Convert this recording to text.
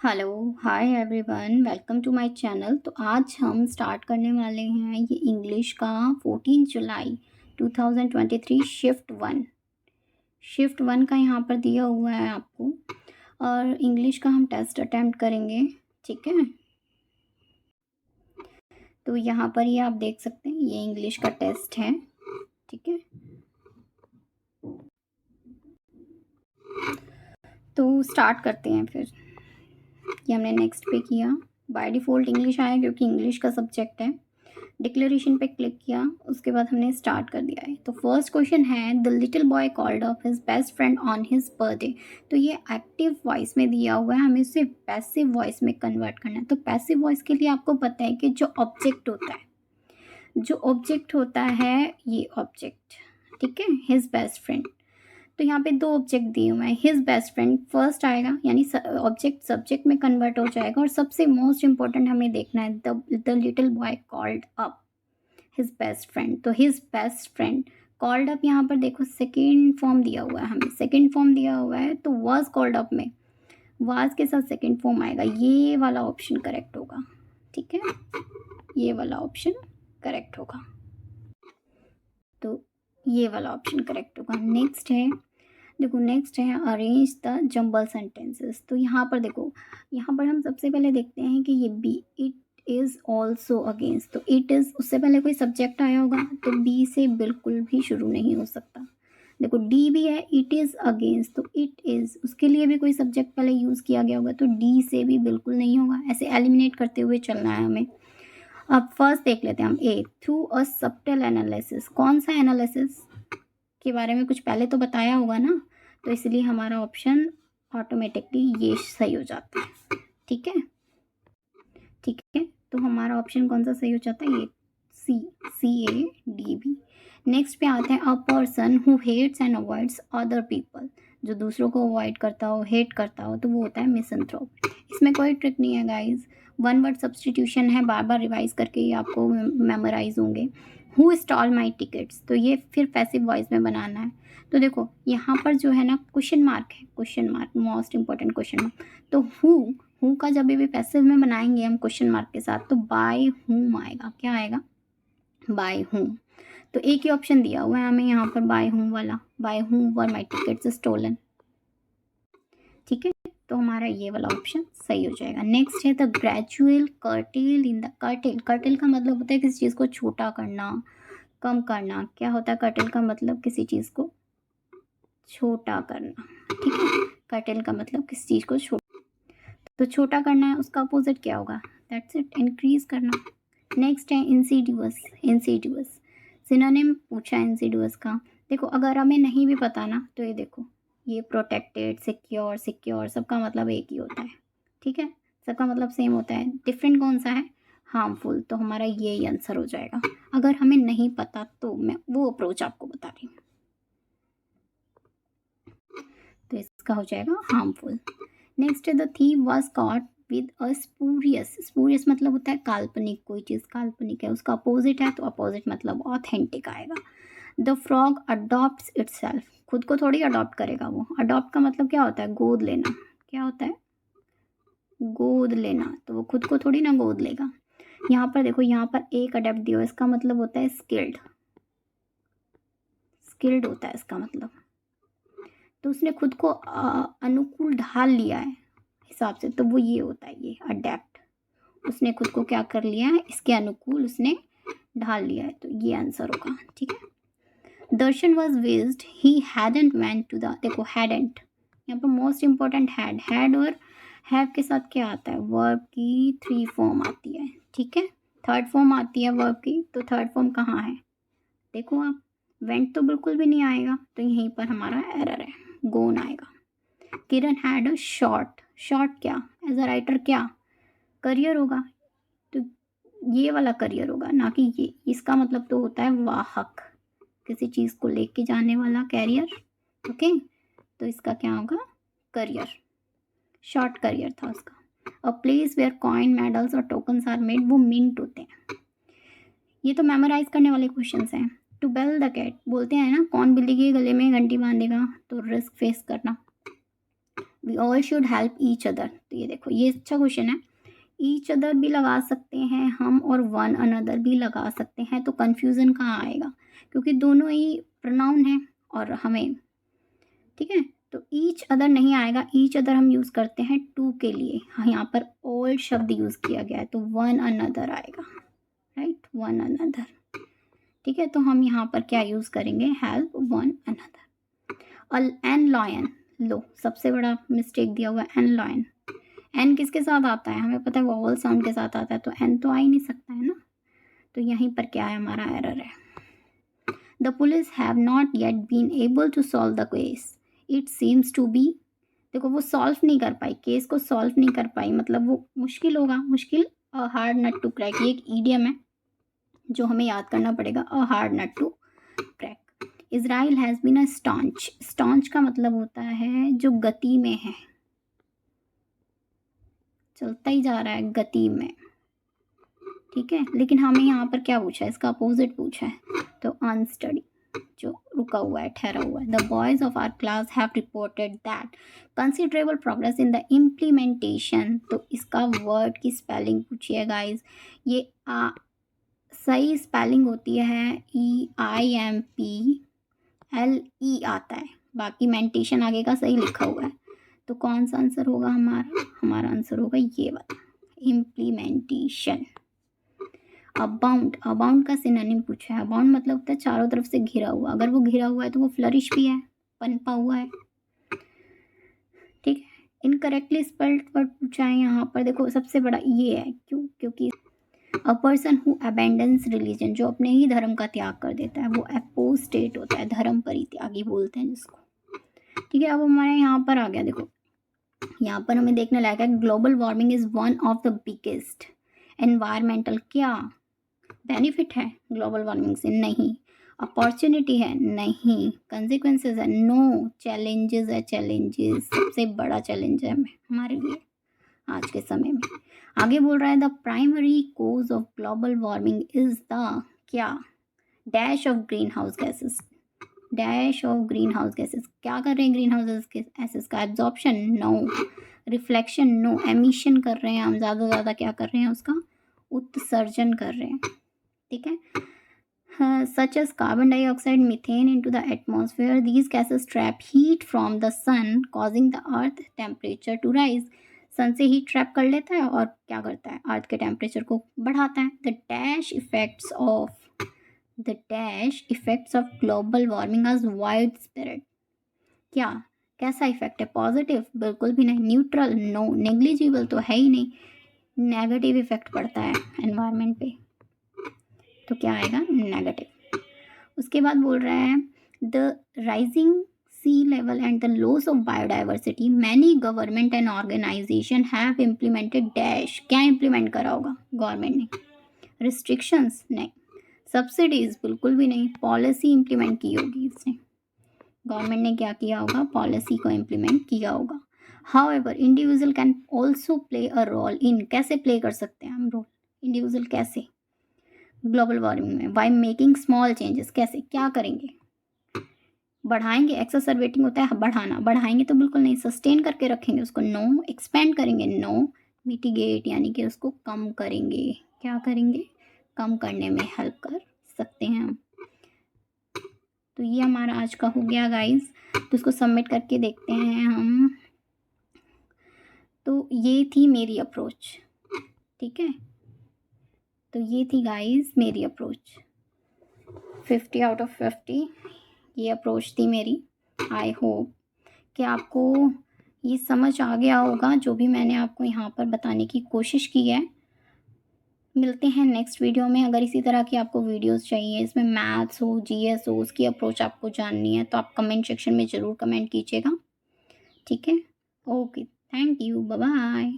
Hello, hi everyone, welcome to my channel. तो आज हम स्टार्ट करने वाले हैं ये इंग्लिश का 14 जुलाई 2023 शिफ्ट वन का यहाँ पर दिया हुआ है आपको। और इंग्लिश का हम टेस्ट अटेम्प्ट करेंगे, ठीक है। तो यहाँ पर ये आप देख सकते हैं, ये इंग्लिश का टेस्ट है, ठीक है। तो स्टार्ट करते हैं फिर। ये हमने नेक्स्ट पे किया, बाय डिफ़ॉल्ट इंग्लिश आया क्योंकि इंग्लिश का सब्जेक्ट है। डिक्लेरेशन पे क्लिक किया, उसके बाद हमने स्टार्ट कर दिया है। तो फर्स्ट क्वेश्चन है, the little boy called up his best friend on his birthday. तो ये एक्टिव वॉइस में दिया हुआ है, हमें इसे पैसिव वॉइस में कन्वर्ट करना है। तो पैसिव वॉइस के लिए आपको पता है कि जो ऑब्जेक्ट होता है ये ऑब्जेक्ट, ठीक है, हिज बेस्ट फ्रेंड। तो यहाँ पे दो ऑब्जेक्ट दिए हुए हैं, हिज बेस्ट फ्रेंड फर्स्ट आएगा, यानी ऑब्जेक्ट सब्जेक्ट में कन्वर्ट हो जाएगा। और सबसे मोस्ट इंपॉर्टेंट हमें देखना है, the little boy called up his best friend. तो his best friend called up, यहाँ पर देखो सेकेंड फॉर्म दिया हुआ है, हमें सेकेंड फॉर्म दिया हुआ है। तो वाज कॉल्ड अप में वाज के साथ सेकेंड फॉर्म आएगा, ये वाला ऑप्शन करेक्ट होगा, ठीक है, ये वाला ऑप्शन करेक्ट होगा। तो ये वाला ऑप्शन करेक्ट होगा। नेक्स्ट है, देखो नेक्स्ट है अरेंज द जम्बल सेंटेंसेस। तो यहाँ पर देखो, यहाँ पर हम सबसे पहले देखते हैं कि ये B, it is also against. तो इट इज़, उससे पहले कोई सब्जेक्ट आया होगा, तो बी से बिल्कुल भी शुरू नहीं हो सकता। देखो डी भी है, इट इज़ अगेंस्ट, तो इट इज़, उसके लिए भी कोई सब्जेक्ट पहले यूज़ किया गया होगा, तो डी से भी बिल्कुल नहीं होगा। ऐसे एलिमिनेट करते हुए चलना है हमें। अब फर्स्ट देख लेते हैं हम, ए, थ्रू अ सब्टल एनालिसिस। कौन सा एनालिसिस के बारे में कुछ पहले तो बताया होगा ना, तो इसलिए हमारा ऑप्शन ऑटोमेटिकली ये सही हो जाता है, ठीक है, ठीक है। तो हमारा ऑप्शन कौन सा सही हो जाता है, ये CADB। नेक्स्ट पे आते हैं, a person who hates and avoids other people. जो दूसरों को अवॉइड करता हो, हेट करता हो, तो वो होता है मिसंथ्रोप। इसमें कोई ट्रिक नहीं है गाइज, वन वर्ड सब्सटीट्यूशन है, बार बार रिवाइज करके ये आपको मेमोराइज होंगे। हु स्टॉल माई टिकट्स, तो ये फिर पैसिव वॉइस में बनाना है। तो देखो यहाँ पर जो है ना क्वेश्चन मार्क है, question mark most important question mark. तो हु का जब भी पैसिव में बनाएंगे हम क्वेश्चन मार्क के साथ, तो बाय हुम आएगा, क्या आएगा, बाय हुम। तो एक ही ऑप्शन दिया हुआ है हमें यहाँ पर, बाय हुम वाला, by whom were my tickets stolen, ठीक है। तो हमारा ये वाला ऑप्शन सही हो जाएगा। नेक्स्ट है the gradual cartel in the, cartel, cartel का मतलब होता है किसी चीज़ को छोटा करना, कम करना। क्या होता है कर्टेल का मतलब, किसी चीज़ को छोटा करना, ठीक है। कर्टेल का मतलब किसी चीज़ को छोटा, तो छोटा करना है, उसका अपोजिट क्या होगा, दैट्स इट, इंक्रीज करना। नेक्स्ट है इंसीडियस, इंसीडियस सिनोनिम पूछा है इंसीडियस का। देखो अगर हमें नहीं भी पता ना, तो ये देखो, ये प्रोटेक्टेड, सिक्योर, सिक्योर सबका मतलब एक ही होता है, ठीक है, सबका मतलब सेम होता है। डिफरेंट कौन सा है, हार्मफुल। तो हमारा ये आंसर हो जाएगा। अगर हमें नहीं पता तो मैं वो अप्रोच आपको बता रही हूँ, तो इसका हो जाएगा हार्मफुल। नेक्स्ट है the thief was caught with a spurious. Spurious मतलब होता है काल्पनिक, कोई चीज़ काल्पनिक है, उसका अपोजिट है, तो अपोजिट मतलब ऑथेंटिक आएगा। द फ्रॉग अडॉप्ट इटसेल्फ, खुद को थोड़ी अडॉप्ट करेगा वो। अडॉप्ट का मतलब क्या होता है, गोद लेना। क्या होता है, गोद लेना, तो वो खुद को थोड़ी ना गोद लेगा। यहाँ पर देखो, यहाँ पर एक अडेप्ट दिया, इसका मतलब होता है स्किल्ड, स्किल्ड होता है इसका मतलब। तो उसने खुद को अनुकूल ढाल लिया है हिसाब से, तो वो ये होता है, ये अडेप्ट। उसने खुद को क्या कर लिया है, इसके अनुकूल उसने ढाल लिया है, तो ये आंसर होगा, ठीक है। Darshan was wished he hadn't went to the, देखो हैडंट, यहाँ पर मोस्ट इंपॉर्टेंट हैड, हैड और हैव के साथ क्या आता है, वर्ब की 3 फॉर्म आती है, ठीक है, थर्ड फॉर्म आती है वर्ब की। तो थर्ड फॉर्म कहाँ है, देखो आप, वेंट तो बिल्कुल भी नहीं आएगा, तो यहीं पर हमारा एरर है, गोन आएगा। किरण हैड अ शॉर्ट, शॉर्ट क्या, एज अ राइटर क्या, करियर होगा, तो ये वाला करियर होगा, ना कि ये। इसका मतलब तो होता है वाहक, किसी चीज़ को लेके जाने वाला, कैरियर, ओके। तो इसका क्या होगा, करियर, शॉर्ट करियर था उसका। A place where coin, medals और टोकन्स आर मेड, वो मिंट होते हैं। ये तो मेमोराइज करने वाले क्वेश्चन हैं। टू बेल द कैट, बोलते हैं ना, कौन बिल्ली के गले में घंटी बांधेगा, तो रिस्क फेस करना। We all should help each other. तो ये देखो, ये अच्छा क्वेश्चन है। ईच अदर भी लगा सकते हैं हम और वन अनदर भी लगा सकते हैं, तो कन्फ्यूज़न कहाँ आएगा, क्योंकि दोनों ही प्रोनाउन हैं और हमें, ठीक है। तो ईच अदर नहीं आएगा, ईच अदर हम यूज़ करते हैं टू के लिए। हाँ, यहाँ पर ऑल शब्द यूज़ किया गया है, तो वन अनदर आएगा, राइट, वन अनदर। ठीक है, तो हम यहाँ पर क्या यूज़ करेंगे, help one another. An lion, लो सबसे बड़ा मिस्टेक दिया हुआ है, एन लॉयन। एन किसके साथ आता है, हमें पता है वोवल साउंड के साथ आता है, तो एन तो आ ही नहीं सकता है ना। तो यहीं पर क्या है, हमारा एरर है। The police have not yet been able to solve the case, it seems to be. देखो, वो सॉल्व नहीं कर पाई, केस को सॉल्व नहीं कर पाई, मतलब वो मुश्किल होगा, मुश्किल, a hard nut to crack. ये एक ईडियम है जो हमें याद करना पड़ेगा, a hard nut to crack. Israel has been a staunch, staunch का मतलब होता है जो गति में है, चलता ही जा रहा है गति में, ठीक है। लेकिन हमें यहाँ पर क्या पूछा है, इसका अपोजिट पूछा है, तो अनस्टडी, जो रुका हुआ है, ठहरा हुआ है। The boys of our class have reported that considerable progress in the implementation. तो इसका वर्ड की स्पेलिंग पूछिए गाइज। ये सही स्पेलिंग होती है EIMPLE आता है, बाकी मेंटेशन आगे का सही लिखा हुआ है। तो कौन सा आंसर होगा हमारा, हमारा आंसर होगा ये वाला, इम्प्लीमेंटेशन। अबाउंड, अबाउंड का सिनोनिम पूछा है। अबाउंड मतलब होता है चारों तरफ से घिरा हुआ, अगर वो घिरा हुआ है तो वो फ्लरिश भी है, पनपा हुआ है, ठीक है। इनकरेक्टली स्पेल्ड वर्ड पूछा है यहाँ पर, देखो सबसे बड़ा ये है, क्यों, क्योंकि अ पर्सन हु अबेंडन्स रिलीजन, जो अपने ही धर्म का त्याग कर देता है, वो एपोस्टेट होता है, धर्म परित्यागी बोलते हैं जिसको, ठीक है। अब हमारे यहाँ पर आ गया, देखो यहाँ पर हमें देखने लायक है, global warming is one of the biggest environmental, क्या बेनिफिट है ग्लोबल वार्मिंग से, नहीं। अपॉर्चुनिटी है, नहीं। कंसिक्वेंसेज है, नो। चैलेंजेस है, चैलेंजेस सबसे बड़ा चैलेंज है हमारे लिए आज के समय में। आगे बोल रहा है, the primary cause of global warming is the, क्या, dash of greenhouse gases, dash of greenhouse gases. क्या कर रहे हैं ग्रीन हाउस गैसेस का, absorption, no. Reflection, no. Emission कर रहे हैं हम, ज़्यादा से ज़्यादा क्या कर रहे हैं, उसका उत्सर्जन कर रहे हैं, ठीक है। such as carbon dioxide, methane into the atmosphere. These gases trap heat from the sun, causing the earth temperature to rise. सन से हीट ट्रैप कर लेता है और क्या करता है, अर्थ के टेम्परेचर को बढ़ाता है। The dash effects of global warming आज वाइड स्प्रेड, क्या, कैसा इफेक्ट है, पॉजिटिव, बिल्कुल भी नहीं। Neutral, no. नेग्लिजिबल, तो है ही नहीं, नेगेटिव इफेक्ट पड़ता है एनवायरनमेंट पे, तो क्या आएगा, नेगेटिव। उसके बाद बोल रहा है, the rising sea level and the loss of biodiversity, many government and organization have implemented dash, क्या इम्प्लीमेंट करा होगा गवर्नमेंट ने, रिस्ट्रिक्शंस, नहीं। सब्सिडीज, बिल्कुल भी नहीं। पॉलिसी इम्प्लीमेंट की होगी इसने, गवर्नमेंट ने क्या किया होगा, पॉलिसी को इम्प्लीमेंट किया होगा। However individual can also play a role in, कैसे प्ले कर सकते हैं हम रोल, इंडिविजुअल कैसे ग्लोबल वार्मिंग में, बाय मेकिंग स्मॉल चेंजेस, कैसे, क्या करेंगे, बढ़ाएंगे, एक्सरसरवेटिंग होता है बढ़ाना, बढ़ाएंगे तो बिल्कुल नहीं, सस्टेन करके रखेंगे उसको, नो। एक्सपेंड करेंगे, नो। मिटिगेट यानी कि उसको कम करेंगे, क्या करेंगे, कम करने में हेल्प कर सकते हैं हम। तो ये हमारा आज का हो गया गाइस, तो इसको सबमिट करके देखते हैं हम। तो ये थी मेरी अप्रोच, ठीक है। तो ये थी गाइस मेरी अप्रोच, 50 आउट ऑफ 50 ये अप्रोच थी मेरी। आई होप कि आपको ये समझ आ गया होगा, जो भी मैंने आपको यहाँ पर बताने की कोशिश की है। मिलते हैं नेक्स्ट वीडियो में। अगर इसी तरह की आपको वीडियोस चाहिए, इसमें मैथ्स हो, जीएस हो, उसकी अप्रोच आपको जाननी है, तो आप कमेंट सेक्शन में ज़रूर कमेंट कीजिएगा, ठीक है। Okay, thank you, bye bye.